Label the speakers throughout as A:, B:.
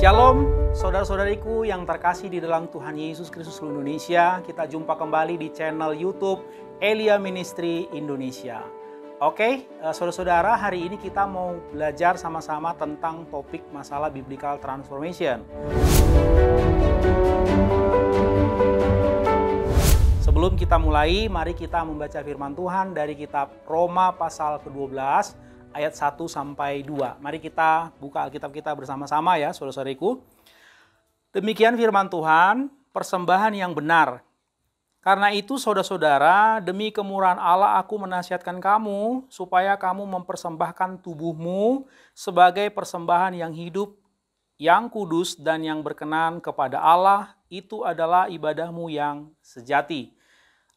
A: Shalom, saudara-saudariku yang terkasih di dalam Tuhan Yesus Kristus seluruh Indonesia. Kita jumpa kembali di channel YouTube Elia Ministry Indonesia. Oke, saudara-saudara, hari ini kita mau belajar sama-sama tentang topik masalah Biblical Transformation. Sebelum kita mulai, mari kita membaca firman Tuhan dari kitab Roma pasal ke-12 ayat 1 sampai 2. Mari kita buka Alkitab kita bersama-sama ya, saudara-saudariku. Demikian firman Tuhan, persembahan yang benar. Karena itu saudara-saudara, demi kemurahan Allah aku menasihatkan kamu supaya kamu mempersembahkan tubuhmu sebagai persembahan yang hidup, yang kudus dan yang berkenan kepada Allah. Itu adalah ibadahmu yang sejati.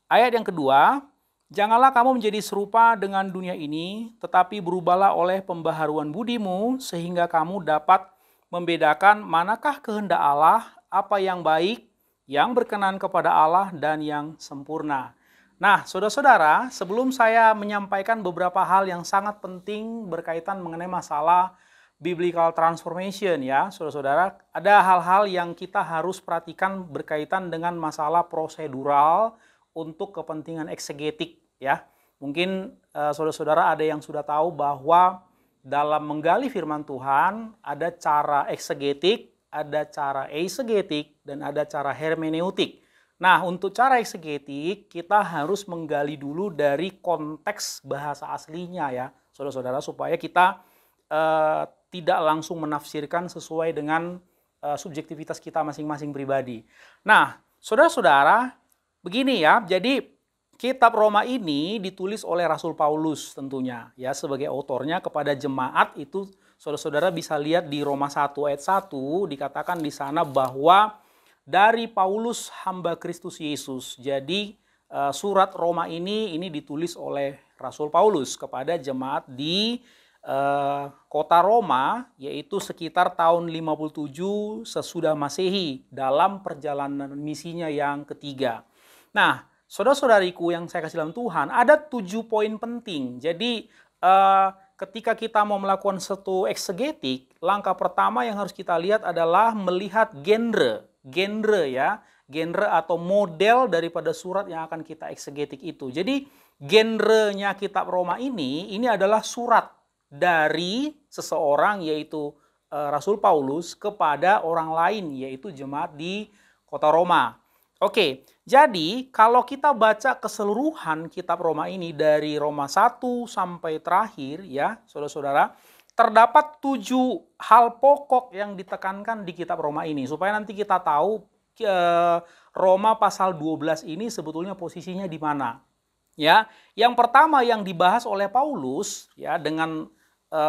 A: Ayat yang kedua, janganlah kamu menjadi serupa dengan dunia ini, tetapi berubahlah oleh pembaharuan budimu, sehingga kamu dapat membedakan manakah kehendak Allah, apa yang baik, yang berkenan kepada Allah, dan yang sempurna. Nah, saudara-saudara, sebelum saya menyampaikan beberapa hal yang sangat penting berkaitan mengenai masalah Biblical Transformation ya, saudara-saudara, ada hal-hal yang kita harus perhatikan berkaitan dengan masalah prosedural untuk kepentingan eksegetik ya. Mungkin saudara-saudara ada yang sudah tahu bahwa dalam menggali firman Tuhan ada cara eksegetik, ada cara eisegetik, dan ada cara hermeneutik. Nah, untuk cara eksegetik kita harus menggali dulu dari konteks bahasa aslinya ya, saudara-saudara, supaya kita tidak langsung menafsirkan sesuai dengan subjektivitas kita masing-masing pribadi. Nah, saudara-saudara, begini ya, jadi kitab Roma ini ditulis oleh Rasul Paulus tentunya ya, sebagai autornya kepada jemaat. Itu saudara-saudara bisa lihat di Roma 1 ayat 1 dikatakan di sana bahwa dari Paulus hamba Kristus Yesus. Jadi surat Roma ini ditulis oleh Rasul Paulus kepada jemaat di kota Roma, yaitu sekitar tahun 57 sesudah Masehi dalam perjalanan misinya yang ketiga. Nah, saudara-saudariku yang saya kasih dalam Tuhan, ada 7 poin penting. Jadi ketika kita mau melakukan satu eksegetik, langkah pertama yang harus kita lihat adalah melihat genre ya, genre atau model daripada surat yang akan kita eksegetik itu. Jadi genrenya kitab Roma ini adalah surat dari seseorang, yaitu Rasul Paulus kepada orang lain, yaitu jemaat di kota Roma. Oke, jadi kalau kita baca keseluruhan kitab Roma ini dari Roma 1 sampai terakhir ya, saudara-saudara, terdapat 7 hal pokok yang ditekankan di kitab Roma ini, supaya nanti kita tahu Roma pasal 12 ini sebetulnya posisinya di mana. Ya, yang pertama yang dibahas oleh Paulus ya dengan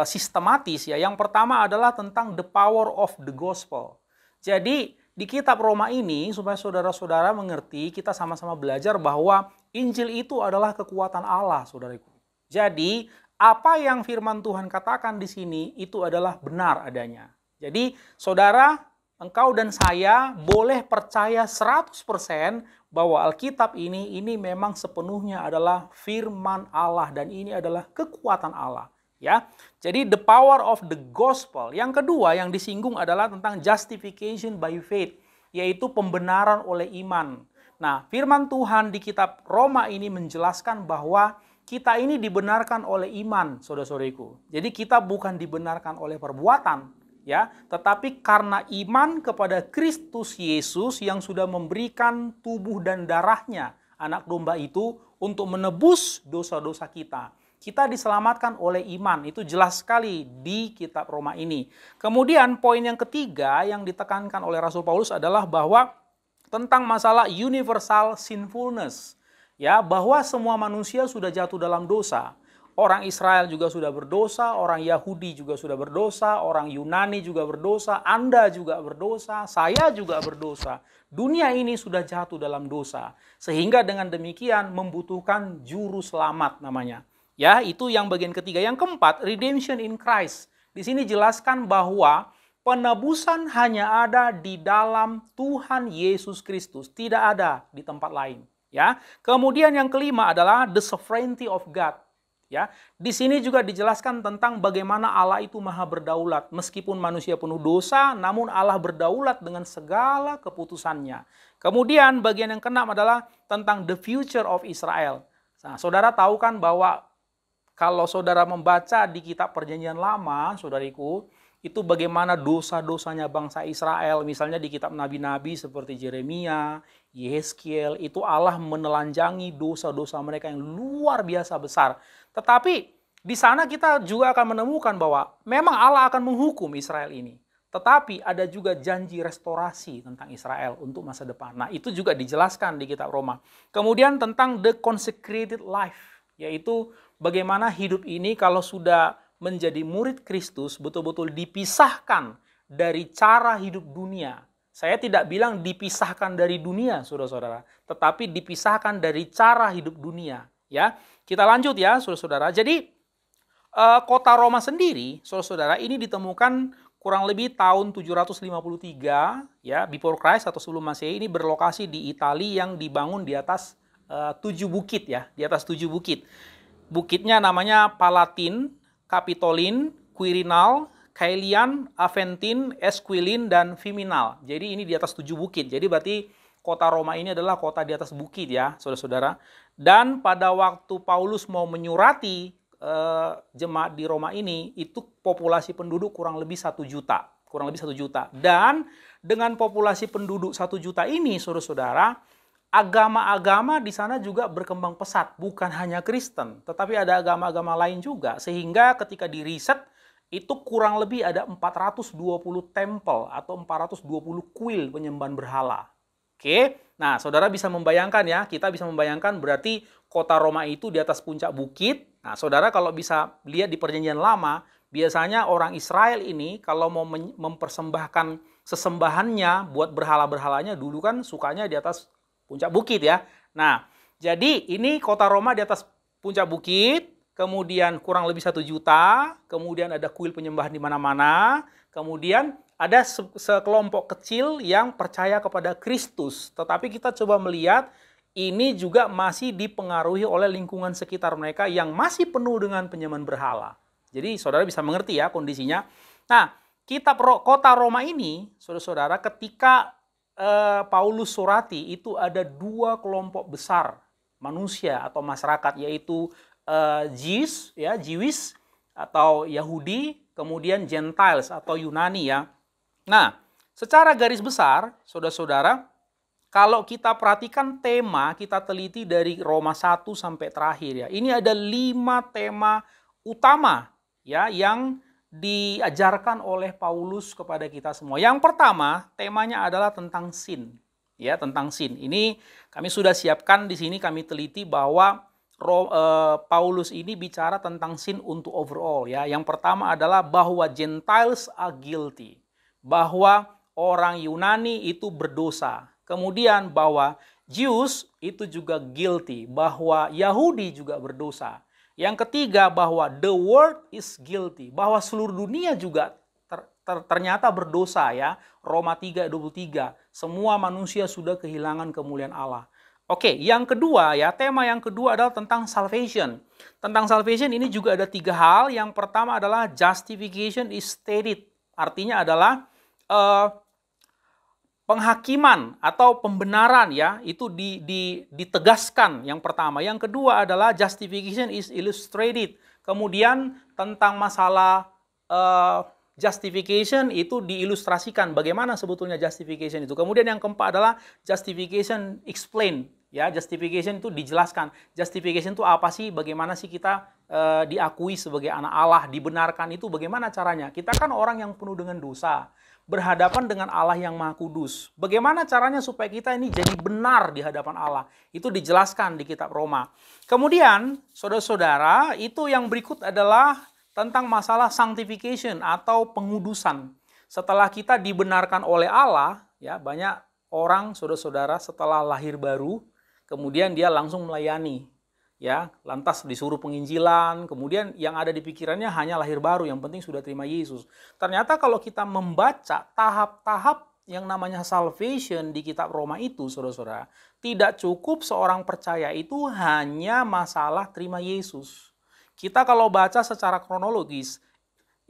A: sistematis ya, yang pertama adalah tentang the power of the gospel. Jadi di kitab Roma ini, supaya saudara-saudara mengerti, kita sama-sama belajar bahwa Injil itu adalah kekuatan Allah, saudariku. Jadi, apa yang firman Tuhan katakan di sini itu adalah benar adanya. Jadi, saudara, engkau dan saya boleh percaya 100% bahwa Alkitab ini memang sepenuhnya adalah firman Allah dan ini adalah kekuatan Allah. Ya, jadi the power of the gospel. Yang kedua yang disinggung adalah tentang justification by faith, yaitu pembenaran oleh iman. Nah, firman Tuhan di kitab Roma ini menjelaskan bahwa kita ini dibenarkan oleh iman, saudara-saudariku. Jadi kita bukan dibenarkan oleh perbuatan, ya, tetapi karena iman kepada Kristus Yesus yang sudah memberikan tubuh dan darahnya, anak domba itu, untuk menebus dosa-dosa kita. Kita diselamatkan oleh iman, itu jelas sekali di kitab Roma ini. Kemudian poin yang ketiga yang ditekankan oleh Rasul Paulus adalah bahwa tentang masalah universal sinfulness, ya, bahwa semua manusia sudah jatuh dalam dosa. Orang Israel juga sudah berdosa, orang Yahudi juga sudah berdosa, orang Yunani juga berdosa, Anda juga berdosa, saya juga berdosa. Dunia ini sudah jatuh dalam dosa, sehingga dengan demikian membutuhkan juru selamat namanya. Ya, itu yang bagian ketiga. Yang keempat, redemption in Christ. Di sini jelaskan bahwa penebusan hanya ada di dalam Tuhan Yesus Kristus, tidak ada di tempat lain. Ya. Kemudian yang kelima adalah the sovereignty of God. Ya, di sini juga dijelaskan tentang bagaimana Allah itu maha berdaulat. Meskipun manusia penuh dosa, namun Allah berdaulat dengan segala keputusannya. Kemudian bagian yang keenam adalah tentang the future of Israel. Nah, saudara tahu kan bahwa kalau saudara membaca di kitab Perjanjian Lama, saudariku, itu bagaimana dosa-dosanya bangsa Israel. Misalnya di kitab nabi-nabi seperti Yeremia, Yehezkiel, itu Allah menelanjangi dosa-dosa mereka yang luar biasa besar. Tetapi di sana kita juga akan menemukan bahwa memang Allah akan menghukum Israel ini. Tetapi ada juga janji restorasi tentang Israel untuk masa depan. Nah, itu juga dijelaskan di kitab Roma. Kemudian tentang the consecrated life, yaitu bagaimana hidup ini kalau sudah menjadi murid Kristus betul-betul dipisahkan dari cara hidup dunia. Saya tidak bilang dipisahkan dari dunia, saudara-saudara, tetapi dipisahkan dari cara hidup dunia. Ya, kita lanjut ya, saudara-saudara. Jadi kota Roma sendiri, saudara-saudara, ini ditemukan kurang lebih tahun 753 ya, before Christ atau sebelum Masehi. Ini berlokasi di Italia yang dibangun di atas 7 bukit ya, di atas 7 bukit. Bukitnya namanya Palatin, Capitolin, Quirinal, Caelian, Aventin, Esquilin, dan Viminal. Jadi ini di atas 7 bukit. Jadi berarti kota Roma ini adalah kota di atas bukit ya, saudara-saudara. Dan pada waktu Paulus mau menyurati jemaat di Roma ini, itu populasi penduduk kurang lebih 1 juta. Kurang lebih 1 juta. Dan dengan populasi penduduk 1 juta ini, saudara-saudara, agama-agama di sana juga berkembang pesat, bukan hanya Kristen, tetapi ada agama-agama lain juga, sehingga ketika diriset itu kurang lebih ada 420 tempel atau 420 kuil penyembahan berhala. Oke, nah saudara bisa membayangkan ya, kita bisa membayangkan berarti kota Roma itu di atas puncak bukit. Nah saudara kalau bisa lihat di Perjanjian Lama, biasanya orang Israel ini kalau mau mempersembahkan sesembahannya buat berhala-berhalanya dulu kan sukanya di atas puncak bukit ya. Nah, jadi ini kota Roma di atas puncak bukit, kemudian kurang lebih 1 juta, kemudian ada kuil penyembahan di mana-mana, kemudian ada sekelompok kecil yang percaya kepada Kristus. Tetapi kita coba melihat ini juga masih dipengaruhi oleh lingkungan sekitar mereka yang masih penuh dengan penyembahan berhala. Jadi saudara bisa mengerti ya kondisinya. Nah, kitab kota Roma ini, saudara-saudara, ketika Paulus surati itu ada 2 kelompok besar manusia atau masyarakat, yaitu Jews ya, Jewish atau Yahudi, kemudian Gentiles atau Yunani ya. Nah, secara garis besar, saudara-saudara, kalau kita perhatikan tema, kita teliti dari Roma 1 sampai terakhir ya. Ini ada 5 tema utama ya yang diajarkan oleh Paulus kepada kita semua. Yang pertama, temanya adalah tentang sin. Ya, tentang sin. Ini kami sudah siapkan di sini, kami teliti bahwa Paulus ini bicara tentang sin untuk overall ya. Yang pertama adalah bahwa Gentiles are guilty. Bahwa orang Yunani itu berdosa. Kemudian bahwa Jews itu juga guilty, bahwa Yahudi juga berdosa. Yang ketiga bahwa the world is guilty, bahwa seluruh dunia juga ternyata berdosa ya. Roma 3:23, semua manusia sudah kehilangan kemuliaan Allah. Oke, yang kedua ya, tema yang kedua adalah tentang salvation. Tentang salvation ini juga ada 3 hal. Yang pertama adalah justification is stated. Artinya adalah penghakiman atau pembenaran ya, itu ditegaskan yang pertama. Yang kedua adalah justification is illustrated. Kemudian tentang masalah justification itu diilustrasikan bagaimana sebetulnya justification itu. Kemudian yang keempat adalah justification explained. Ya, justification itu dijelaskan. Justification itu apa sih? Bagaimana sih kita diakui sebagai anak Allah, dibenarkan itu bagaimana caranya? Kita kan orang yang penuh dengan dosa, berhadapan dengan Allah yang Maha Kudus. Bagaimana caranya supaya kita ini jadi benar di hadapan Allah? Itu dijelaskan di kitab Roma. Kemudian, saudara-saudara, itu yang berikut adalah tentang masalah sanctification atau pengudusan. Setelah kita dibenarkan oleh Allah, ya banyak orang, saudara-saudara, setelah lahir baru, kemudian dia langsung melayani. Ya, lantas disuruh penginjilan, kemudian yang ada di pikirannya hanya lahir baru, yang penting sudah terima Yesus. Ternyata kalau kita membaca tahap-tahap yang namanya salvation di kitab Roma itu, saudara-saudara, tidak cukup seorang percaya itu hanya masalah terima Yesus. Kita kalau baca secara kronologis,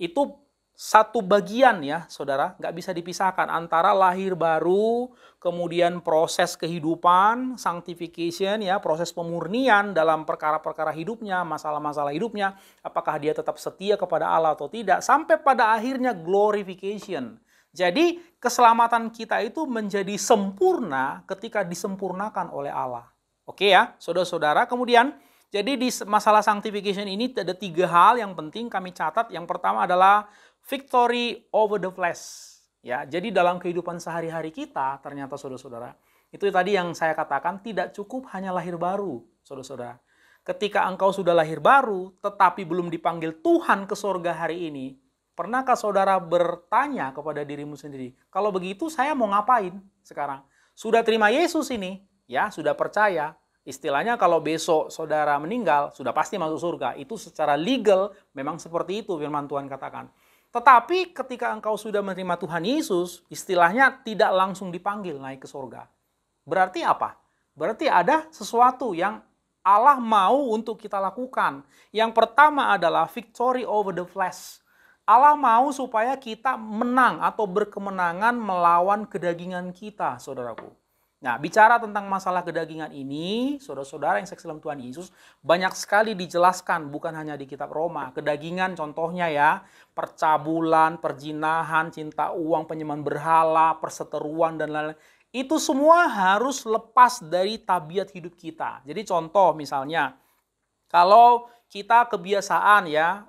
A: itu satu bagian ya, saudara, nggak bisa dipisahkan antara lahir baru, kemudian proses kehidupan, sanctification ya, proses pemurnian dalam perkara-perkara hidupnya, masalah-masalah hidupnya, apakah dia tetap setia kepada Allah atau tidak, sampai pada akhirnya glorification. Jadi keselamatan kita itu menjadi sempurna ketika disempurnakan oleh Allah. Oke ya, saudara-saudara. Kemudian, jadi di masalah sanctification ini ada 3 hal yang penting kami catat. Yang pertama adalah victory over the flesh. Ya, jadi dalam kehidupan sehari-hari kita, ternyata saudara-saudara, itu tadi yang saya katakan tidak cukup hanya lahir baru, saudara-saudara. Ketika engkau sudah lahir baru, tetapi belum dipanggil Tuhan ke sorga hari ini, pernahkah saudara bertanya kepada dirimu sendiri, kalau begitu saya mau ngapain sekarang? Sudah terima Yesus ini, ya, sudah percaya. Istilahnya kalau besok saudara meninggal, sudah pasti masuk surga. Itu secara legal memang seperti itu firman Tuhan katakan. Tetapi ketika engkau sudah menerima Tuhan Yesus, istilahnya tidak langsung dipanggil naik ke surga. Berarti apa? Berarti ada sesuatu yang Allah mau untuk kita lakukan. Yang pertama adalah victory over the flesh. Allah mau supaya kita menang atau berkemenangan melawan kedagingan kita, saudaraku. Nah, bicara tentang masalah kedagingan ini, saudara-saudara yang seksi dalam Tuhan Yesus, banyak sekali dijelaskan, bukan hanya di kitab Roma. Kedagingan contohnya ya, percabulan, perjinahan, cinta uang, penyembahan berhala, perseteruan, dan lain-lain. Itu semua harus lepas dari tabiat hidup kita. Jadi contoh misalnya, kalau kita kebiasaan ya,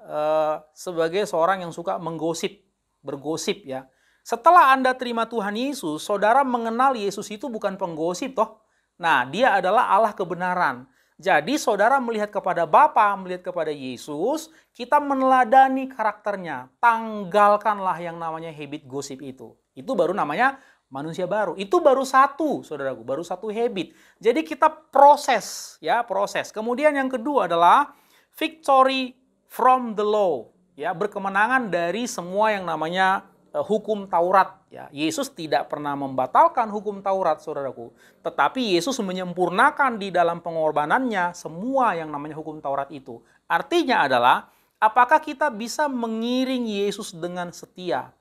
A: sebagai seorang yang suka bergosip ya, setelah Anda terima Tuhan Yesus, saudara mengenal Yesus itu bukan penggosip toh. Nah, dia adalah Allah kebenaran. Jadi saudara melihat kepada Bapa, melihat kepada Yesus, kita meneladani karakternya. Tanggalkanlah yang namanya habit gosip itu. Itu baru namanya manusia baru. Itu baru satu, saudaraku, baru satu habit. Jadi kita proses, ya, proses. Kemudian yang kedua adalah victory from the law, ya, berkemenangan dari semua yang namanya hukum Taurat, ya. Yesus tidak pernah membatalkan hukum Taurat, saudaraku. Tetapi Yesus menyempurnakan di dalam pengorbanannya semua yang namanya hukum Taurat itu. Artinya adalah, apakah kita bisa mengiring Yesus dengan setia,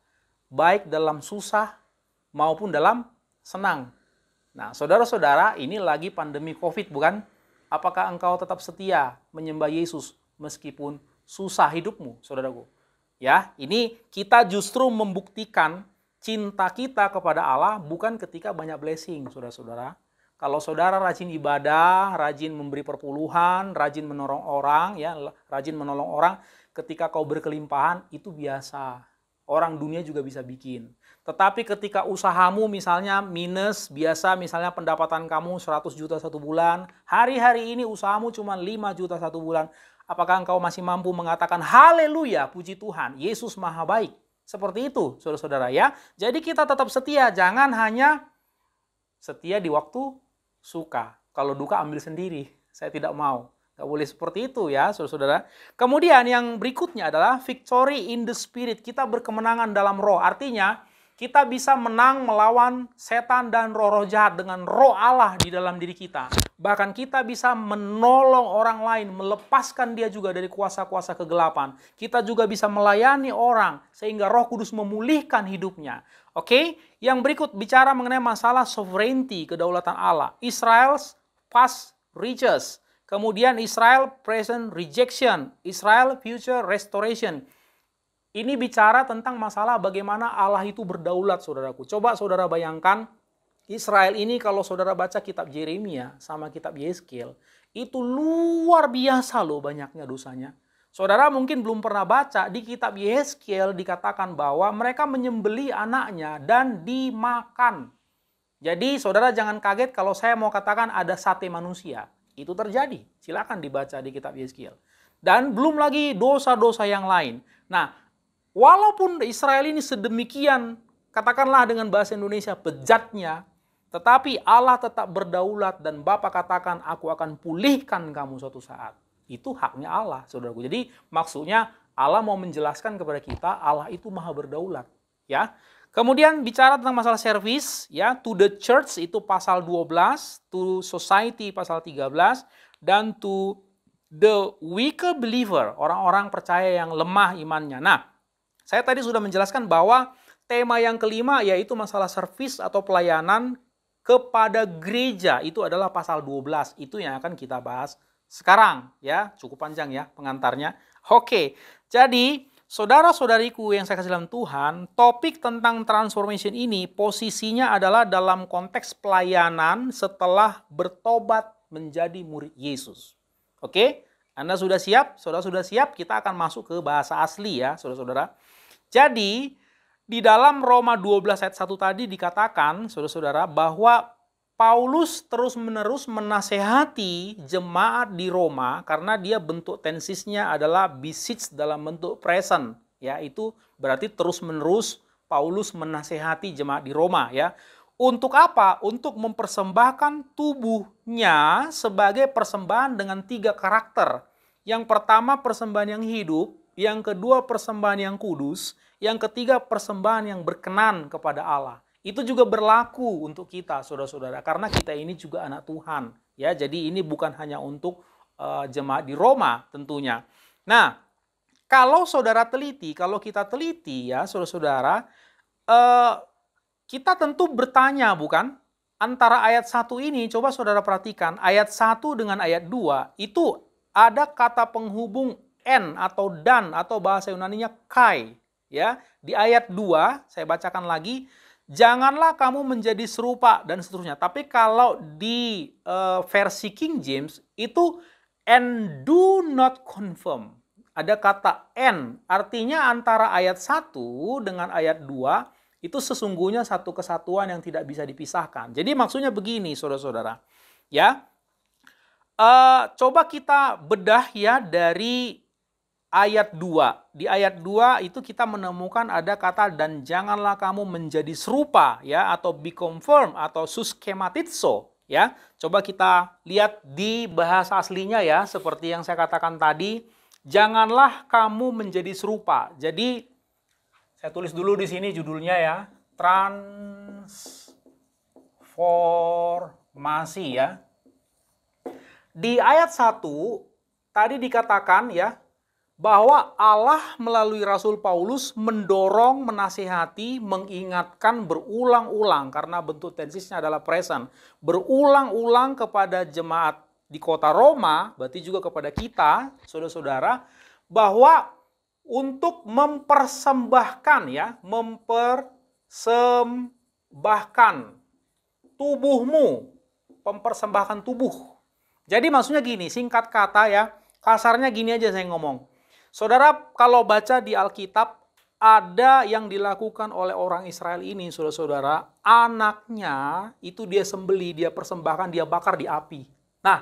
A: baik dalam susah maupun dalam senang. Nah, saudara-saudara, ini lagi pandemi COVID, bukan? Apakah engkau tetap setia menyembah Yesus meskipun susah hidupmu, saudaraku? Ya, ini kita justru membuktikan cinta kita kepada Allah bukan ketika banyak blessing, saudara-saudara. Kalau saudara rajin ibadah, rajin memberi perpuluhan, rajin menolong orang, ya, rajin menolong orang, ketika kau berkelimpahan itu biasa. Orang dunia juga bisa bikin. Tetapi ketika usahamu misalnya minus, biasa misalnya pendapatan kamu 100 juta satu bulan, hari-hari ini usahamu cuma 5 juta satu bulan, apakah engkau masih mampu mengatakan haleluya, puji Tuhan, Yesus maha baik? Seperti itu, saudara-saudara ya. Jadi kita tetap setia, jangan hanya setia di waktu suka. Kalau duka ambil sendiri, saya tidak mau. Gak boleh seperti itu ya, saudara-saudara. Kemudian yang berikutnya adalah victory in the spirit. Kita berkemenangan dalam roh. Artinya, kita bisa menang melawan setan dan roh-roh jahat dengan roh Allah di dalam diri kita. Bahkan kita bisa menolong orang lain, melepaskan dia juga dari kuasa-kuasa kegelapan. Kita juga bisa melayani orang sehingga Roh Kudus memulihkan hidupnya. Oke? Yang berikut bicara mengenai masalah sovereignty, kedaulatan Allah. Israel's past riches. Kemudian Israel present rejection. Israel future restoration. Ini bicara tentang masalah bagaimana Allah itu berdaulat, saudaraku. Coba saudara bayangkan, Israel ini kalau saudara baca kitab Yeremia sama kitab Yeskel, itu luar biasa loh banyaknya dosanya. Saudara mungkin belum pernah baca, di kitab Yeskel dikatakan bahwa mereka menyembelih anaknya dan dimakan. Jadi saudara jangan kaget kalau saya mau katakan ada sate manusia. Itu terjadi, silakan dibaca di kitab Yeskel. Dan belum lagi dosa-dosa yang lain. Nah, walaupun Israel ini sedemikian, katakanlah dengan bahasa Indonesia, bejatnya, tetapi Allah tetap berdaulat dan Bapa katakan, aku akan pulihkan kamu suatu saat. Itu haknya Allah, saudaraku. Jadi maksudnya Allah mau menjelaskan kepada kita, Allah itu maha berdaulat. Ya. Kemudian bicara tentang masalah service, ya, to the church itu pasal 12, to society pasal 13, dan to the weaker believer, orang-orang percaya yang lemah imannya. Nah, saya tadi sudah menjelaskan bahwa tema yang kelima yaitu masalah servis atau pelayanan kepada gereja. Itu adalah pasal 12. Itu yang akan kita bahas sekarang ya. Cukup panjang ya pengantarnya. Oke, jadi saudara-saudariku yang saya kasih dalam Tuhan, topik tentang transformation ini posisinya adalah dalam konteks pelayanan setelah bertobat menjadi murid Yesus. Oke, Anda sudah siap? Saudara sudah siap? Kita akan masuk ke bahasa asli ya, saudara-saudara. Jadi, di dalam Roma 12 ayat 1 tadi dikatakan, saudara-saudara, bahwa Paulus terus-menerus menasehati jemaat di Roma karena dia bentuk tensisnya adalah beseech dalam bentuk present. Ya, itu berarti terus-menerus Paulus menasehati jemaat di Roma ya. Untuk apa? Untuk mempersembahkan tubuhnya sebagai persembahan dengan 3 karakter. Yang pertama persembahan yang hidup, yang kedua persembahan yang kudus, yang ketiga persembahan yang berkenan kepada Allah. Itu juga berlaku untuk kita, saudara-saudara, karena kita ini juga anak Tuhan. Ya, jadi ini bukan hanya untuk jemaat di Roma tentunya. Nah, kalau saudara teliti, kalau kita teliti ya, saudara-saudara, kita tentu bertanya bukan? Antara ayat 1 ini, coba saudara perhatikan, ayat 1 dengan ayat 2, itu ada kata penghubung en atau dan atau bahasa Yunaninya kai. Ya, di ayat 2, saya bacakan lagi, janganlah kamu menjadi serupa dan seterusnya. Tapi kalau di versi King James itu and do not conform. Ada kata and, artinya antara ayat 1 dengan ayat 2 itu sesungguhnya satu kesatuan yang tidak bisa dipisahkan. Jadi maksudnya begini, saudara-saudara. Ya, coba kita bedah ya dari ayat 2. Di ayat 2 itu kita menemukan ada kata dan janganlah kamu menjadi serupa ya atau be conformed atau suskematizo ya. Coba kita lihat di bahasa aslinya ya seperti yang saya katakan tadi, janganlah kamu menjadi serupa. Jadi saya tulis dulu di sini judulnya ya, transformasi ya. Di ayat 1 tadi dikatakan ya bahwa Allah melalui Rasul Paulus mendorong, menasihati, mengingatkan berulang-ulang karena bentuk tensisnya adalah present. Berulang-ulang kepada jemaat di kota Roma, berarti juga kepada kita, saudara-saudara, bahwa untuk mempersembahkan ya, mempersembahkan tubuhmu, mempersembahkan tubuh. Jadi maksudnya gini, singkat kata ya, kasarnya gini aja saya ngomong. Saudara, kalau baca di Alkitab, ada yang dilakukan oleh orang Israel ini, saudara-saudara, anaknya itu dia sembeli, dia persembahkan, dia bakar di api. Nah,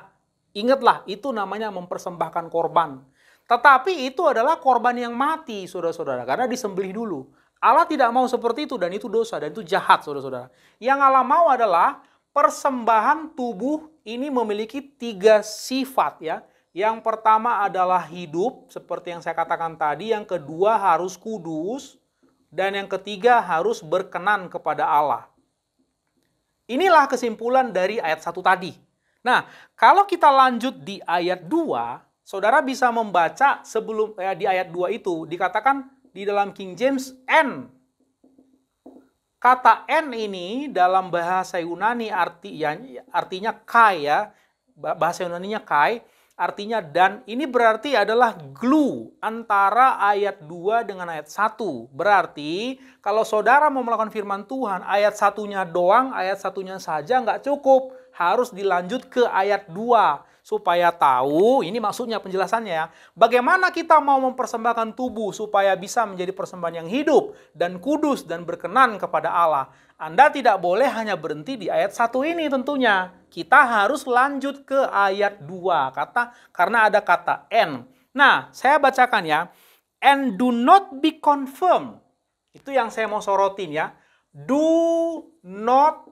A: ingatlah, itu namanya mempersembahkan korban. Tetapi itu adalah korban yang mati, saudara-saudara, karena disembelih dulu. Allah tidak mau seperti itu, dan itu dosa, dan itu jahat, saudara-saudara. Yang Allah mau adalah persembahan tubuh ini memiliki 3 sifat ya. Yang pertama adalah hidup, seperti yang saya katakan tadi. Yang kedua harus kudus. Dan yang ketiga harus berkenan kepada Allah. Inilah kesimpulan dari ayat 1 tadi. Nah, kalau kita lanjut di ayat 2, saudara bisa membaca sebelum di ayat 2 itu, dikatakan di dalam King James, and. Kata en ini dalam bahasa Yunani artinya kai ya. Bahasa Yunaninya kai. Artinya dan, ini berarti adalah glue antara ayat 2 dengan ayat 1. Berarti kalau saudara mau melakukan firman Tuhan, ayat 1-nya doang, ayat 1-nya saja nggak cukup. Harus dilanjut ke ayat 2. Supaya tahu, ini maksudnya penjelasannya ya, bagaimana kita mau mempersembahkan tubuh supaya bisa menjadi persembahan yang hidup dan kudus dan berkenan kepada Allah. Anda tidak boleh hanya berhenti di ayat 1 ini tentunya. Kita harus lanjut ke ayat 2 karena ada kata and. Nah, saya bacakan ya. And do not be confirmed. Itu yang saya mau sorotin ya. Do not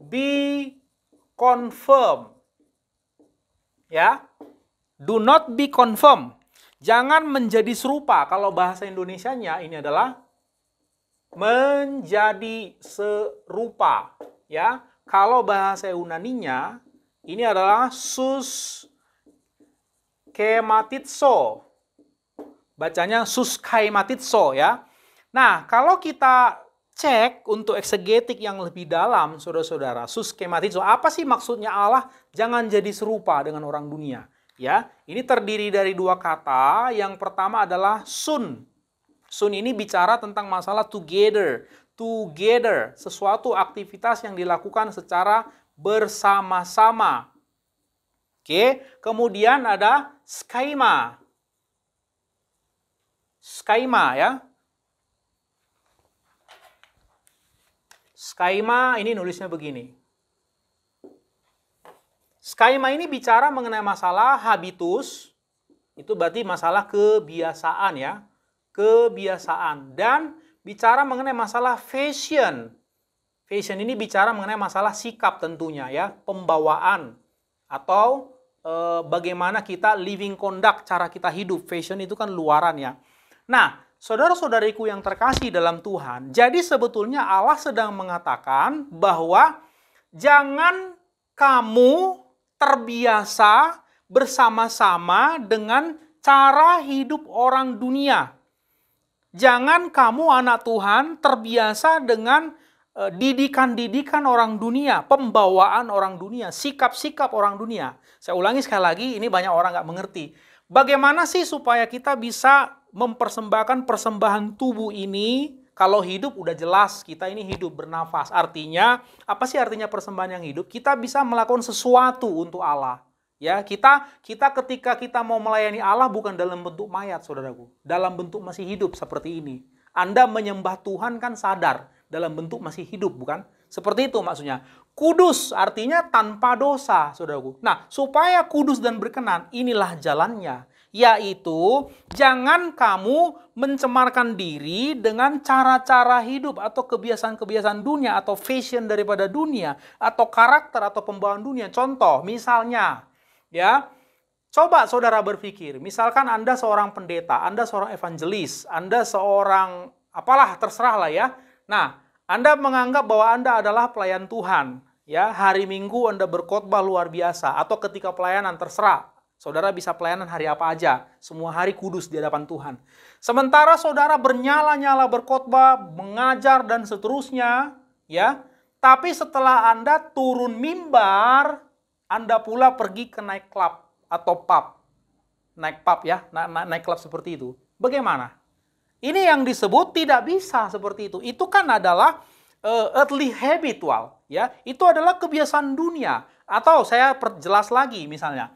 A: be confirmed. Ya. Do not be confirmed. Jangan menjadi serupa. Kalau bahasa Indonesianya ini adalah menjadi serupa, ya. Kalau bahasa Yunaninya ini adalah suskaimatitso. Bacanya suskaimatitso ya. Nah, kalau kita cek untuk eksegetik yang lebih dalam, saudara-saudara, suskaimatitso, apa sih maksudnya Allah jangan jadi serupa dengan orang dunia? Ya, ini terdiri dari dua kata. Yang pertama adalah sun. Sun ini bicara tentang masalah together. Together, sesuatu aktivitas yang dilakukan secara bersama-sama. Oke, kemudian ada skaima. Skaima ya. Skaima ini nulisnya begini. Skaima ini bicara mengenai masalah habitus. Itu berarti masalah kebiasaan ya. Kebiasaan. Dan bicara mengenai masalah fashion. Fashion ini bicara mengenai masalah sikap tentunya ya. Pembawaan. Atau bagaimana kita living conduct, cara kita hidup. Fashion itu kan luaran ya. Nah, saudara-saudariku yang terkasih dalam Tuhan, jadi sebetulnya Allah sedang mengatakan bahwa jangan kamu terbiasa bersama-sama dengan cara hidup orang dunia. Jangan kamu anak Tuhan terbiasa dengan didikan-didikan orang dunia, pembawaan orang dunia, sikap-sikap orang dunia. Saya ulangi sekali lagi, ini banyak orang nggak mengerti. Bagaimana sih supaya kita bisa mempersembahkan persembahan tubuh ini? Kalau hidup udah jelas, kita ini hidup bernafas. Artinya, apa sih artinya persembahan yang hidup? Kita bisa melakukan sesuatu untuk Allah. Ya, kita ketika kita mau melayani Allah bukan dalam bentuk mayat, saudaraku. Dalam bentuk masih hidup seperti ini. Anda menyembah Tuhan kan sadar dalam bentuk masih hidup, bukan? Seperti itu maksudnya. Kudus artinya tanpa dosa, saudaraku. Nah, supaya kudus dan berkenan, inilah jalannya. Yaitu, jangan kamu mencemarkan diri dengan cara-cara hidup atau kebiasaan-kebiasaan dunia atau fashion daripada dunia atau karakter atau pembawaan dunia. Contoh, misalnya, ya, coba saudara berpikir, misalkan Anda seorang pendeta, Anda seorang evangelis, Anda seorang apalah terserah lah ya. Nah, Anda menganggap bahwa Anda adalah pelayan Tuhan, ya. Hari Minggu Anda berkhotbah luar biasa, atau ketika pelayanan terserah. Saudara bisa pelayanan hari apa aja, semua hari kudus di hadapan Tuhan. Sementara saudara bernyala-nyala berkhotbah, mengajar dan seterusnya, ya. Tapi setelah Anda turun mimbar, Anda pula pergi ke night club atau pub. Naik pub ya, naik club seperti itu. Bagaimana? Ini yang disebut tidak bisa seperti itu. Itu kan adalah earthly habitual, ya. Itu adalah kebiasaan dunia. Atau saya perjelas lagi misalnya.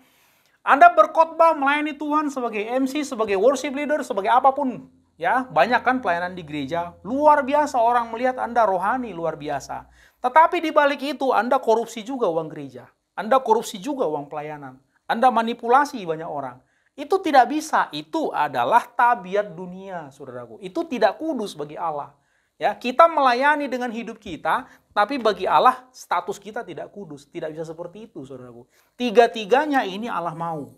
A: Anda berkhotbah melayani Tuhan sebagai MC, sebagai worship leader, sebagai apapun, ya. Banyak kan pelayanan di gereja, luar biasa orang melihat Anda rohani luar biasa. Tetapi di balik itu Anda korupsi juga uang gereja. Anda korupsi juga uang pelayanan. Anda manipulasi banyak orang. Itu tidak bisa. Itu adalah tabiat dunia, saudaraku. Itu tidak kudus bagi Allah. Ya, kita melayani dengan hidup kita, tapi bagi Allah status kita tidak kudus. Tidak bisa seperti itu, saudaraku. Tiga-tiganya ini Allah mau.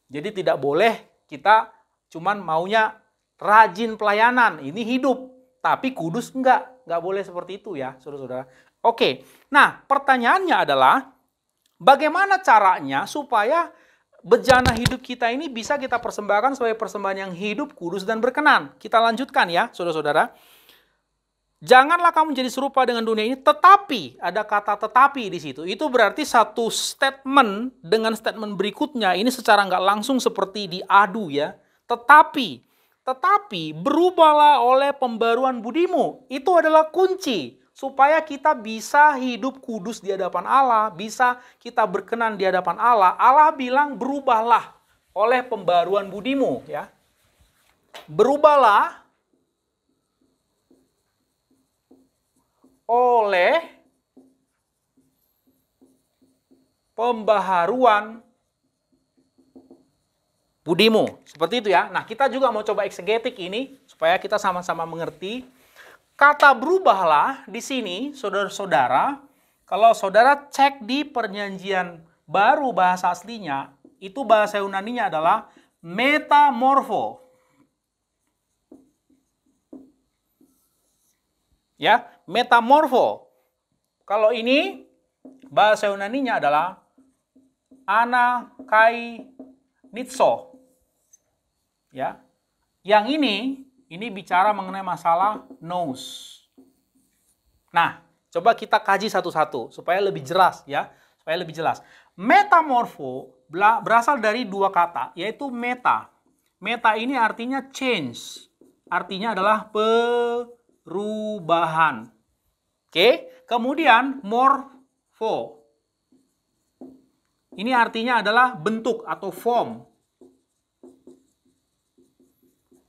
A: Jadi tidak boleh kita cuman maunya rajin pelayanan. Ini hidup. Tapi kudus enggak. Enggak boleh seperti itu ya, saudara-saudara. Oke, nah pertanyaannya adalah, bagaimana caranya supaya bejana hidup kita ini bisa kita persembahkan sebagai persembahan yang hidup, kudus, dan berkenan. Kita lanjutkan ya, saudara-saudara. Janganlah kamu jadi serupa dengan dunia ini, tetapi, ada kata tetapi di situ. Itu berarti satu statement dengan statement berikutnya, ini secara nggak langsung seperti diadu ya. Tetapi, berubahlah oleh pembaruan budimu. Itu adalah kunci. Supaya kita bisa hidup kudus di hadapan Allah, bisa kita berkenan di hadapan Allah. Allah bilang berubahlah oleh pembaruan budimu, ya. Berubahlah oleh pembaharuan budimu. Seperti itu ya. Nah, kita juga mau coba eksegetik ini supaya kita sama-sama mengerti. Kata berubahlah di sini, saudara-saudara, kalau saudara cek di perjanjian baru bahasa aslinya, itu bahasa Yunaninya adalah metamorfo. Ya, metamorfo. Kalau ini bahasa Yunaninya adalah nitso. Ya. Yang ini bicara mengenai masalah nous. Nah, coba kita kaji satu-satu supaya lebih jelas ya, supaya lebih jelas. Metamorfo berasal dari dua kata, yaitu meta. Meta ini artinya change. Artinya adalah perubahan. Oke, kemudian morfo. Ini artinya adalah bentuk atau form.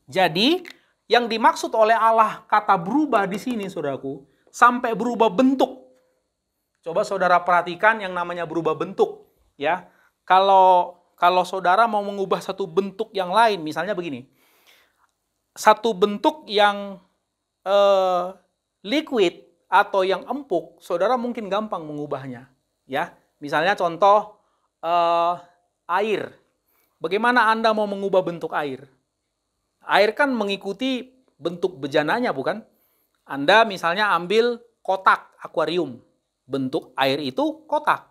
A: Jadi, yang dimaksud oleh Allah kata berubah di sini, saudaraku, sampai berubah bentuk. Coba saudara perhatikan yang namanya berubah bentuk, ya. Kalau saudara mau mengubah satu bentuk yang lain, misalnya begini. Satu bentuk yang liquid atau yang empuk, saudara mungkin gampang mengubahnya, ya. Misalnya contoh air. Bagaimana Anda mau mengubah bentuk air? Air kan mengikuti bentuk bejananya, bukan? Anda misalnya ambil kotak akuarium. Bentuk air itu kotak.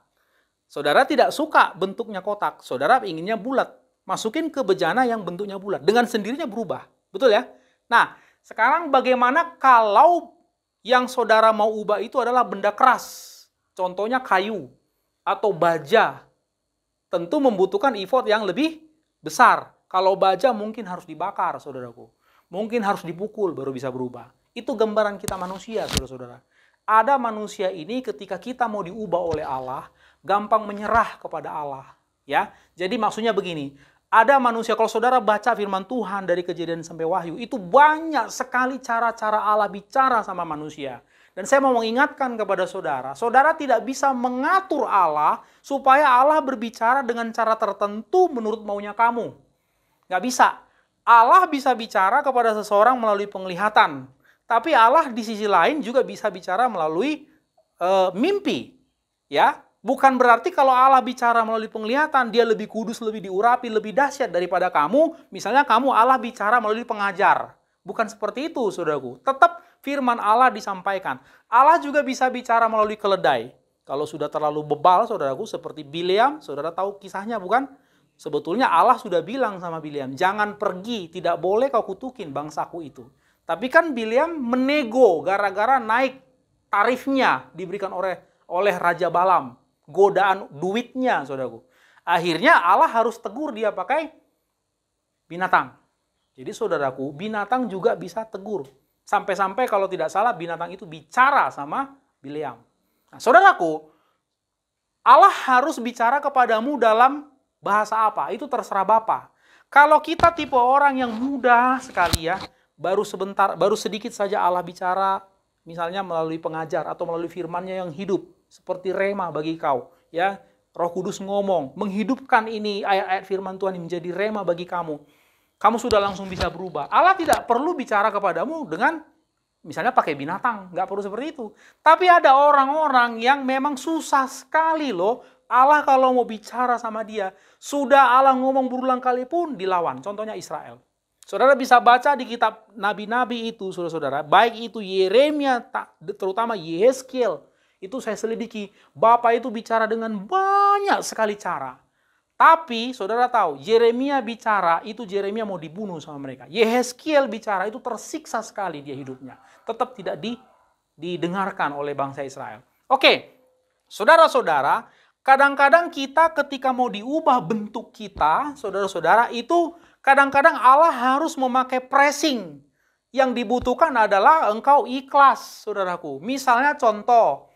A: Saudara tidak suka bentuknya kotak. Saudara inginnya bulat. Masukin ke bejana yang bentuknya bulat. Dengan sendirinya berubah. Betul ya? Nah, sekarang bagaimana kalau yang saudara mau ubah itu adalah benda keras? Contohnya kayu atau baja. Tentu membutuhkan effort yang lebih besar. Kalau baja mungkin harus dibakar, saudaraku. Mungkin harus dipukul baru bisa berubah. Itu gambaran kita manusia, saudara-saudara. Ada manusia ini ketika kita mau diubah oleh Allah, gampang menyerah kepada Allah. Ya, jadi maksudnya begini. Ada manusia, kalau saudara baca firman Tuhan dari Kejadian sampai Wahyu, itu banyak sekali cara-cara Allah bicara sama manusia. Dan saya mau mengingatkan kepada saudara, saudara tidak bisa mengatur Allah supaya Allah berbicara dengan cara tertentu menurut maunya kamu. Nggak bisa. Allah bisa bicara kepada seseorang melalui penglihatan. Tapi Allah di sisi lain juga bisa bicara melalui mimpi. Ya, bukan berarti kalau Allah bicara melalui penglihatan, dia lebih kudus, lebih diurapi, lebih dahsyat daripada kamu. Misalnya kamu Allah bicara melalui pengajar. Bukan seperti itu, saudaraku. Tetap firman Allah disampaikan. Allah juga bisa bicara melalui keledai. Kalau sudah terlalu bebal, saudaraku, seperti Bileam, saudara tahu kisahnya, bukan? Sebetulnya Allah sudah bilang sama Bileam, jangan pergi, tidak boleh kau kutukin bangsaku itu. Tapi kan Bileam menego gara-gara naik tarifnya diberikan oleh Raja Balaam. Godaan duitnya, saudaraku. Akhirnya Allah harus tegur dia pakai binatang. Jadi saudaraku, binatang juga bisa tegur. Sampai-sampai kalau tidak salah binatang itu bicara sama Bileam. Nah, saudaraku, Allah harus bicara kepadamu dalam bahasa apa? Itu terserah Bapa. Kalau kita tipe orang yang mudah sekali ya, baru sedikit saja Allah bicara, misalnya melalui pengajar atau melalui firman-Nya yang hidup, seperti rema bagi kau, ya. Roh Kudus ngomong, menghidupkan ini ayat-ayat firman Tuhan ini menjadi rema bagi kamu. Kamu sudah langsung bisa berubah. Allah tidak perlu bicara kepadamu dengan misalnya pakai binatang, nggak perlu seperti itu. Tapi ada orang-orang yang memang susah sekali loh. Allah kalau mau bicara sama dia, sudah Allah ngomong berulang kali pun dilawan. Contohnya Israel. Saudara bisa baca di kitab nabi-nabi itu, saudara-saudara. Baik itu Yeremia, terutama Yehezkiel. Itu saya selidiki. Bapak itu bicara dengan banyak sekali cara. Tapi saudara tahu, Yeremia bicara, itu Yeremia mau dibunuh sama mereka. Yehezkiel bicara, itu tersiksa sekali dia hidupnya. Tetap tidak didengarkan oleh bangsa Israel. Oke, saudara-saudara, kadang-kadang kita ketika mau diubah bentuk kita, saudara-saudara, itu kadang-kadang Allah harus memakai pressing. Yang dibutuhkan adalah engkau ikhlas, saudaraku. Misalnya contoh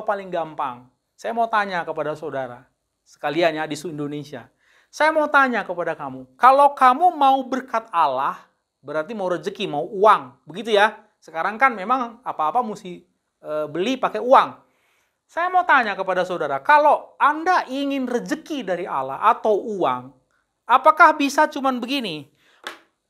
A: paling gampang. Saya mau tanya kepada saudara, sekalian ya di Indonesia. Saya mau tanya kepada kamu, kalau kamu mau berkat Allah, berarti mau rezeki, mau uang, begitu ya. Sekarang kan memang apa-apa mesti beli pakai uang. Saya mau tanya kepada saudara, kalau Anda ingin rezeki dari Allah atau uang, apakah bisa cuman begini?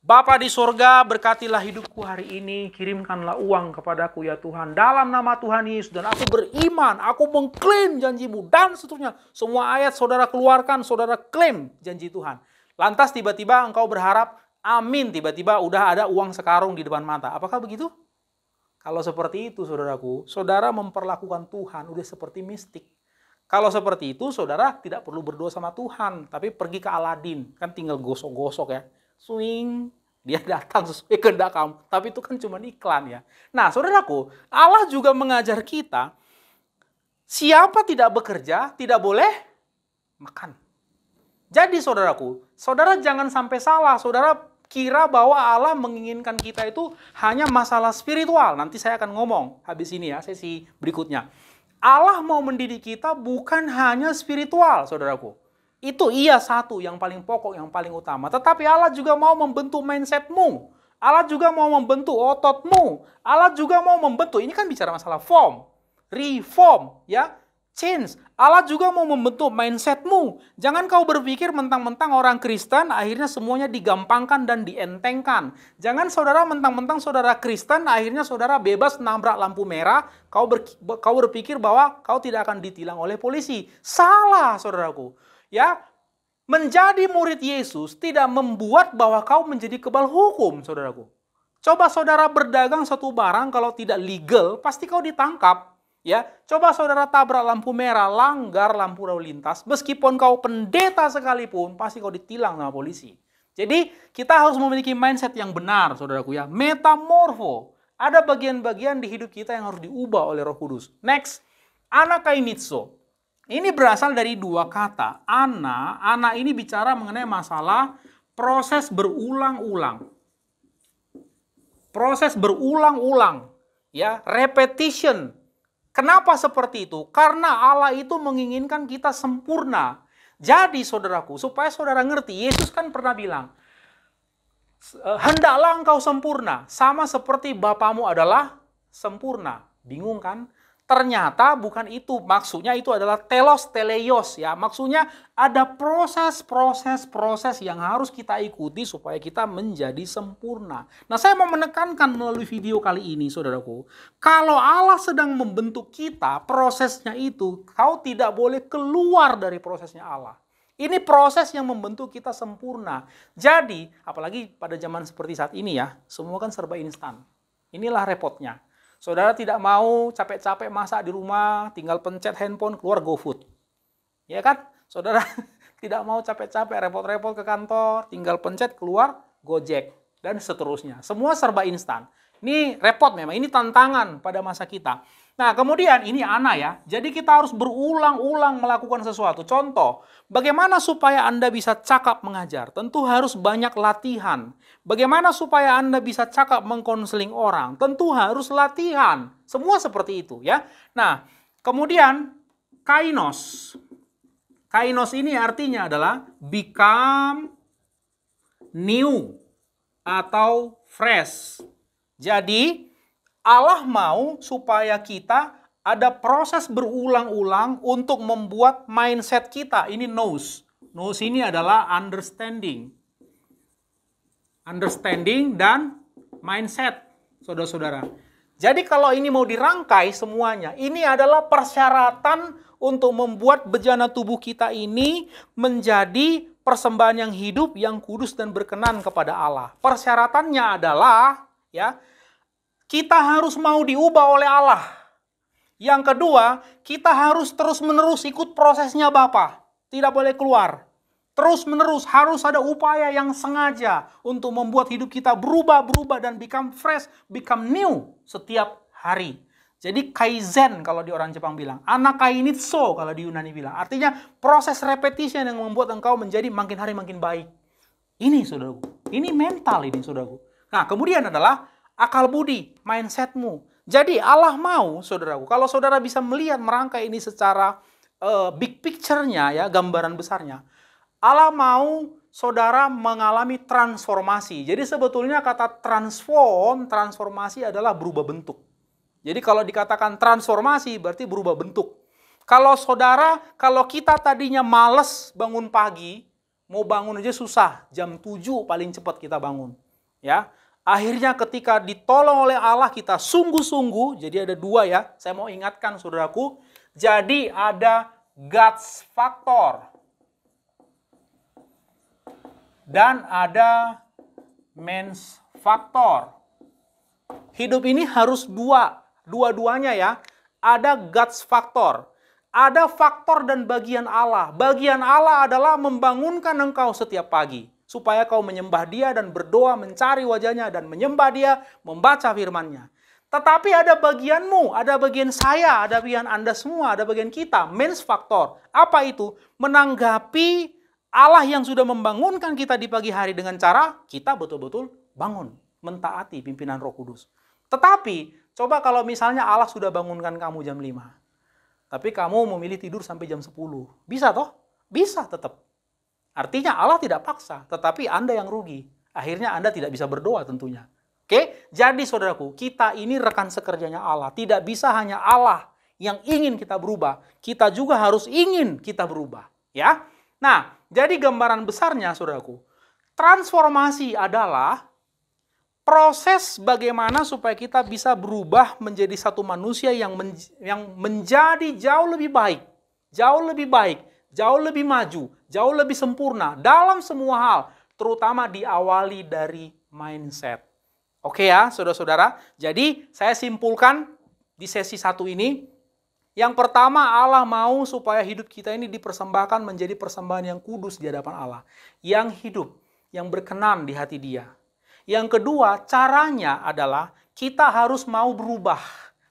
A: Bapa di sorga, berkatilah hidupku hari ini, kirimkanlah uang kepadaku ya Tuhan, dalam nama Tuhan Yesus, dan aku beriman, aku mengklaim janjimu, dan seterusnya. Semua ayat saudara keluarkan, saudara klaim janji Tuhan. Lantas tiba-tiba engkau berharap, amin, tiba-tiba udah ada uang sekarung di depan mata. Apakah begitu? Kalau seperti itu saudaraku, saudara memperlakukan Tuhan udah seperti mistik. Kalau seperti itu, saudara tidak perlu berdoa sama Tuhan, tapi pergi ke Aladin, kan tinggal gosok-gosok ya. Swing, dia datang sesuai kehendak kamu. Tapi itu kan cuma iklan ya. Nah, saudaraku, Allah juga mengajar kita, siapa tidak bekerja, tidak boleh makan. Jadi saudaraku, saudara jangan sampai salah. Saudara kira bahwa Allah menginginkan kita itu hanya masalah spiritual. Nanti saya akan ngomong habis ini ya, sesi berikutnya. Allah mau mendidik kita bukan hanya spiritual, saudaraku. Itu iya satu yang paling pokok, yang paling utama. Tetapi Allah juga mau membentuk mindsetmu. Allah juga mau membentuk ototmu. Allah juga mau membentuk, ini kan bicara masalah form, reform, ya, change. Allah juga mau membentuk mindsetmu. Jangan kau berpikir mentang-mentang orang Kristen akhirnya semuanya digampangkan dan dientengkan. Jangan saudara mentang-mentang saudara Kristen akhirnya saudara bebas nabrak lampu merah, kau berpikir bahwa kau tidak akan ditilang oleh polisi. Salah, saudaraku. Ya, menjadi murid Yesus tidak membuat bahwa kau menjadi kebal hukum, saudaraku. Coba saudara berdagang satu barang kalau tidak legal, pasti kau ditangkap. Ya, coba saudara tabrak lampu merah, langgar lampu lalu lintas, meskipun kau pendeta sekalipun, pasti kau ditilang sama polisi. Jadi, kita harus memiliki mindset yang benar, saudaraku ya. Metamorfo. Ada bagian-bagian di hidup kita yang harus diubah oleh Roh Kudus. Next, anakainitso. Ini berasal dari dua kata. Ana ini bicara mengenai masalah proses berulang-ulang. Proses berulang-ulang, ya, repetition. Kenapa seperti itu? Karena Allah itu menginginkan kita sempurna. Jadi saudaraku, supaya saudara ngerti, Yesus kan pernah bilang, hendaklah engkau sempurna, sama seperti Bapamu adalah sempurna. Bingung kan? Ternyata bukan itu, maksudnya itu adalah telos teleios ya. Maksudnya ada proses yang harus kita ikuti supaya kita menjadi sempurna. Nah, saya mau menekankan melalui video kali ini, saudaraku, kalau Allah sedang membentuk kita, prosesnya itu kau tidak boleh keluar dari prosesnya Allah. Ini proses yang membentuk kita sempurna. Jadi, apalagi pada zaman seperti saat ini ya, semua kan serba instan. Inilah repotnya. Saudara tidak mau capek-capek masak di rumah, tinggal pencet handphone, keluar GoFood. Ya kan? Saudara tidak mau capek-capek, repot-repot ke kantor, tinggal pencet, keluar Gojek, dan seterusnya. Semua serba instan. Ini repot memang, ini tantangan pada masa kita. Nah, kemudian ini Ana ya, jadi kita harus berulang-ulang melakukan sesuatu. Contoh, bagaimana supaya Anda bisa cakap mengajar? Tentu harus banyak latihan. Bagaimana supaya Anda bisa cakap mengkonseling orang? Tentu harus latihan. Semua seperti itu ya. Nah, kemudian kainos. Kainos ini artinya adalah become new atau fresh. Jadi, Allah mau supaya kita ada proses berulang-ulang untuk membuat mindset kita. Ini nous. Nous ini adalah understanding. Understanding dan mindset, saudara-saudara. Jadi kalau ini mau dirangkai semuanya, ini adalah persyaratan untuk membuat bejana tubuh kita ini menjadi persembahan yang hidup, yang kudus dan berkenan kepada Allah. Persyaratannya adalah, ya, kita harus mau diubah oleh Allah. Yang kedua, kita harus terus-menerus ikut prosesnya Bapa. Tidak boleh keluar. Terus-menerus harus ada upaya yang sengaja untuk membuat hidup kita berubah dan become fresh, become new setiap hari. Jadi kaizen kalau di orang Jepang bilang. Anakainitso kalau di Yunani bilang. Artinya proses repetition yang membuat engkau menjadi makin hari makin baik. Ini saudaraku. Ini mental ini saudaraku. Nah kemudian adalah akal budi, mindsetmu. Jadi Allah mau, saudaraku, kalau saudara bisa melihat merangkai ini secara big picture-nya, ya, gambaran besarnya, Allah mau saudara mengalami transformasi. Jadi sebetulnya kata transformasi adalah berubah bentuk. Jadi kalau dikatakan transformasi berarti berubah bentuk. Kalau kita tadinya males bangun pagi, mau bangun aja susah, jam 7 paling cepat kita bangun. Ya. Akhirnya ketika ditolong oleh Allah kita sungguh-sungguh, jadi ada dua ya, saya mau ingatkan saudaraku, jadi ada God's factor dan ada man's factor. Hidup ini harus dua-duanya ya, ada God's factor. Ada faktor dan bagian Allah. Bagian Allah adalah membangunkan engkau setiap pagi, supaya kau menyembah Dia dan berdoa mencari wajahnya dan menyembah Dia, membaca firman-Nya. Tetapi ada bagianmu, ada bagian saya, ada bagian Anda semua, ada bagian kita, mens faktor. Apa itu? Menanggapi Allah yang sudah membangunkan kita di pagi hari dengan cara kita betul-betul bangun, mentaati pimpinan Roh Kudus. Tetapi, coba kalau misalnya Allah sudah bangunkan kamu jam 5, tapi kamu memilih tidur sampai jam 10. Bisa toh? Bisa tetap. Artinya Allah tidak paksa, tetapi Anda yang rugi. Akhirnya Anda tidak bisa berdoa tentunya. Oke? Jadi saudaraku, kita ini rekan sekerjanya Allah. Tidak bisa hanya Allah yang ingin kita berubah. Kita juga harus ingin kita berubah. Ya? Nah, jadi gambaran besarnya saudaraku, transformasi adalah proses bagaimana supaya kita bisa berubah menjadi satu manusia yang menjadi jauh lebih baik, jauh lebih maju, jauh lebih sempurna dalam semua hal, terutama diawali dari mindset. Oke ya, saudara-saudara. Jadi saya simpulkan di sesi 1 ini, yang pertama Allah mau supaya hidup kita ini dipersembahkan menjadi persembahan yang kudus di hadapan Allah, yang hidup, yang berkenan di hati Dia. Yang kedua, caranya adalah kita harus mau berubah,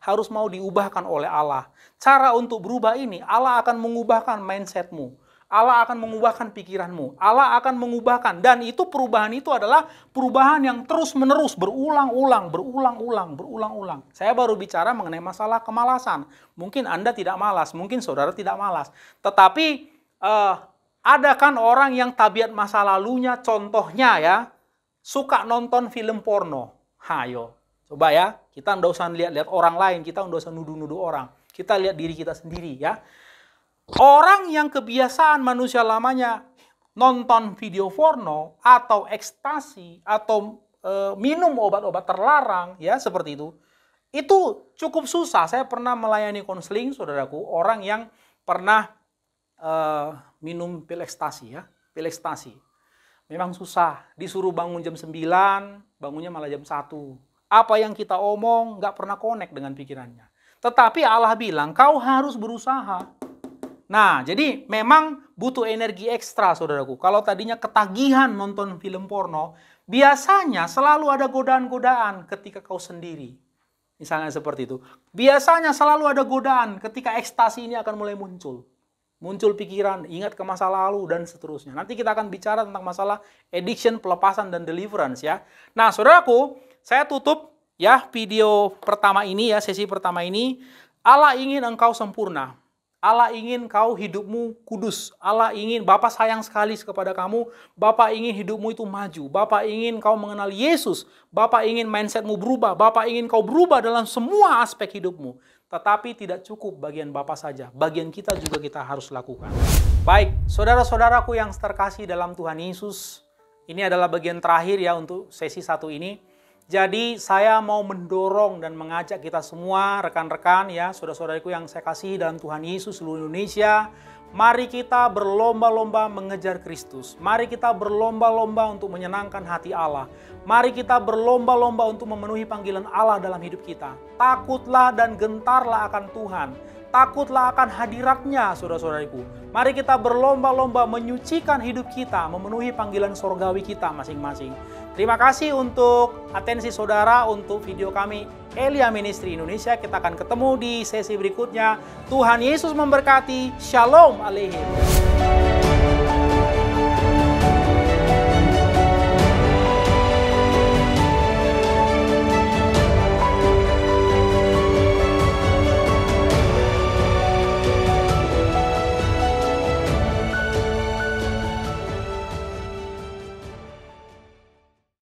A: harus mau diubahkan oleh Allah. Cara untuk berubah ini, Allah akan mengubahkan mindsetmu, Allah akan mengubahkan pikiranmu, Allah akan mengubahkan, dan itu perubahan itu adalah perubahan yang terus-menerus, berulang-ulang. Saya baru bicara mengenai masalah kemalasan. Mungkin Anda tidak malas, mungkin saudara tidak malas, tetapi ada kan orang yang tabiat masa lalunya, contohnya ya, suka nonton film porno. Hayo, coba ya, kita nggak usah lihat-lihat orang lain, kita nggak usah nuduh-nuduh orang. Kita lihat diri kita sendiri ya. Orang yang kebiasaan manusia lamanya nonton video porno atau ekstasi atau minum obat-obat terlarang ya seperti itu cukup susah. Saya pernah melayani konseling saudaraku, orang yang pernah minum pil ekstasi ya, pil ekstasi. Memang susah, disuruh bangun jam 9, bangunnya malah jam 1. Apa yang kita omong nggak pernah connect dengan pikirannya. Tetapi Allah bilang, kau harus berusaha. Nah, jadi memang butuh energi ekstra, saudaraku. Kalau tadinya ketagihan nonton film porno, biasanya selalu ada godaan-godaan ketika kau sendiri. Misalnya seperti itu. Biasanya selalu ada godaan ketika ekstasi ini akan mulai muncul. Muncul pikiran, ingat ke masa lalu, dan seterusnya. Nanti kita akan bicara tentang masalah addiction, pelepasan, dan deliverance ya. Nah, saudaraku, saya tutup ya video pertama ini ya, sesi pertama ini. Allah ingin engkau sempurna. Allah ingin kau hidupmu kudus. Allah ingin, Bapa sayang sekali kepada kamu. Bapa ingin hidupmu itu maju. Bapa ingin kau mengenal Yesus. Bapa ingin mindsetmu berubah. Bapa ingin kau berubah dalam semua aspek hidupmu. Tetapi tidak cukup bagian Bapa saja. Bagian kita juga kita harus lakukan. Baik, saudara-saudaraku yang terkasih dalam Tuhan Yesus. Ini adalah bagian terakhir ya untuk sesi 1 ini. Jadi saya mau mendorong dan mengajak kita semua, rekan-rekan ya, saudara-saudariku yang saya kasih dalam Tuhan Yesus seluruh Indonesia. Mari kita berlomba-lomba mengejar Kristus. Mari kita berlomba-lomba untuk menyenangkan hati Allah. Mari kita berlomba-lomba untuk memenuhi panggilan Allah dalam hidup kita. Takutlah dan gentarlah akan Tuhan. Takutlah akan hadiratnya, saudara-saudariku. Mari kita berlomba-lomba menyucikan hidup kita, memenuhi panggilan sorgawi kita masing-masing. Terima kasih untuk atensi saudara untuk video kami Elia Ministry Indonesia. Kita akan ketemu di sesi berikutnya. Tuhan Yesus memberkati. Shalom Aleichem.